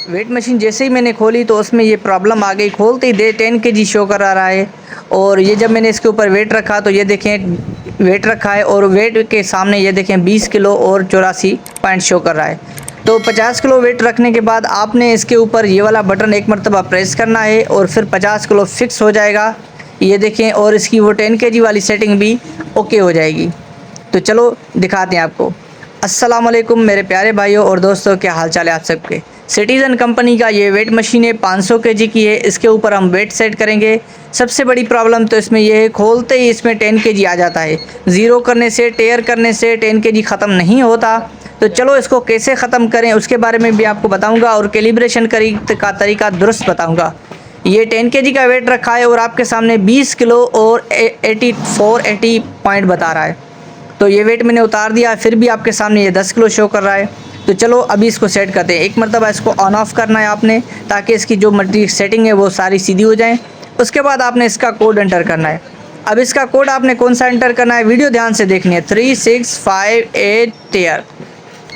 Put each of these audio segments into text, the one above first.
Weight machine जैसे ही मैंने खोली तो उसमें ये प्रॉब्लम आ गई, खोलते ही दे 10 केजी शो करा रहा है। और ये जब मैंने इसके ऊपर वेट रखा तो ये देखें वेट रखा है और वेट के सामने ये देखें 20 किलो और 84 पॉइंट शो कर रहा है। तो 50 किलो वेट रखने के बाद आपने इसके ऊपर ये वाला बटन एक मरतबा प्रेस करना है और फिर 50 किलो फिक्स हो जाएगा, ये देखें। और इसकी वो 10 केजी वाली सेटिंग भी ओके हो जाएगी। तो चलो दिखाते हैं आपको। अस्सलाम वालेकुम मेरे प्यारे भाइयों और दोस्तों, क्या हाल चाल है आप सबके। सिटीज़न कंपनी का ये वेट मशीन है, 500 केजी की है। इसके ऊपर हम वेट सेट करेंगे। सबसे बड़ी प्रॉब्लम तो इसमें ये है, खोलते ही इसमें 10 केजी आ जाता है। ज़ीरो करने से, टेयर करने से 10 केजी ख़त्म नहीं होता। तो चलो इसको कैसे ख़त्म करें उसके बारे में भी आपको बताऊँगा और कैलिब्रेशन का तरीका दुरुस्त बताऊँगा। ये 10 केजी का वेट रखा है और आपके सामने 20 किलो और 80 पॉइंट बता रहा है। तो ये वेट मैंने उतार दिया, फिर भी आपके सामने ये 10 किलो शो कर रहा है। तो चलो अभी इसको सेट करते हैं। एक मरतबा इसको ऑन ऑफ करना है आपने, ताकि इसकी जो मल्टी सेटिंग है वो सारी सीधी हो जाए। उसके बाद आपने इसका कोड एंटर करना है। अब इसका कोड आपने कौन सा एंटर करना है, वीडियो ध्यान से देखनी है। 3658 टेयर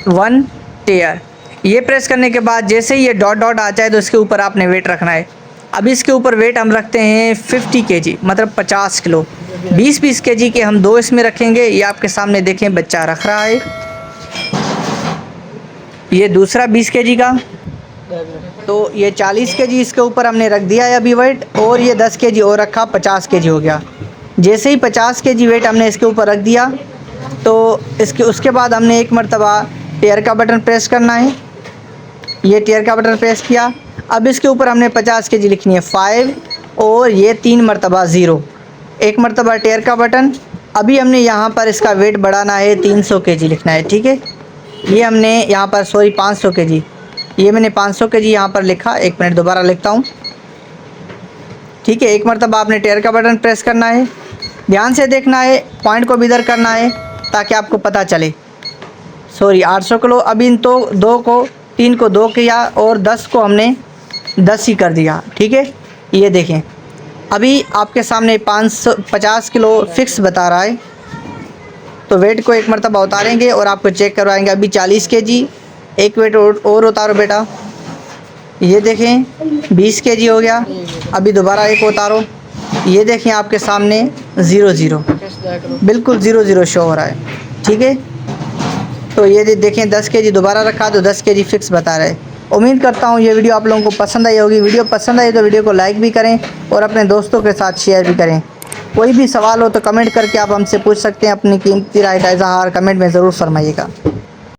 1 टेयर, ये प्रेस करने के बाद जैसे ही ये डॉट डॉट आ जाए तो इसके ऊपर आपने वेट रखना है। अब इसके ऊपर वेट हम रखते हैं 50 केजी, मतलब 50 किलो। 20 केजी के हम दो इसमें रखेंगे। ये आपके सामने देखें बच्चा रख रहा है, ये दूसरा 20 केजी का। तो ये 40 केजी इसके ऊपर हमने रख दिया है अभी वेट, और ये 10 केजी और रखा, 50 केजी हो गया। जैसे ही 50 केजी वेट हमने इसके ऊपर रख दिया तो उसके बाद हमने एक मरतबा टेयर का बटन प्रेस करना है। ये टेयर का बटन प्रेस किया। अब इसके ऊपर हमने 50 केजी लिखनी है 5 और ये 3 मरतबा 0, एक मरतबा टेयर का बटन। अभी हमने यहाँ पर इसका वेट बढ़ाना है, 300 केजी लिखना है, ठीक है। ये हमने यहाँ पर 500 केजी, ये मैंने 500 केजी यहाँ पर लिखा। एक मिनट दोबारा लिखता हूँ, ठीक है। एक मरतबा आपने टेयर का बटन प्रेस करना है, ध्यान से देखना है, पॉइंट को भी इधर करना है ताकि आपको पता चले। 800 किलो। अब इन तो 2 को 3 को 2 किया और 10 को हमने 10 ही कर दिया, ठीक है। ये देखें अभी आपके सामने 50 किलो फिक्स बता रहा है। तो वेट को एक मरतबा उतारेंगे और आपको चेक करवाएंगे। अभी 40 केजी, एक वेट और उतारो बेटा। ये देखें 20 केजी हो गया। अभी दोबारा एक उतारो। ये देखें आपके सामने 0 बिल्कुल 0 शो हो रहा है, ठीक है। तो ये देखें 10 केजी दोबारा रखा तो 10 केजी फिक्स बता रहा है। उम्मीद करता हूँ ये वीडियो आप लोगों को पसंद आई होगी। वीडियो पसंद आई तो वीडियो को लाइक भी करें और अपने दोस्तों के साथ शेयर भी करें। कोई भी सवाल हो तो कमेंट करके आप हमसे पूछ सकते हैं। अपनी कीमती राय का इज़हार कमेंट में ज़रूर फरमाइएगा।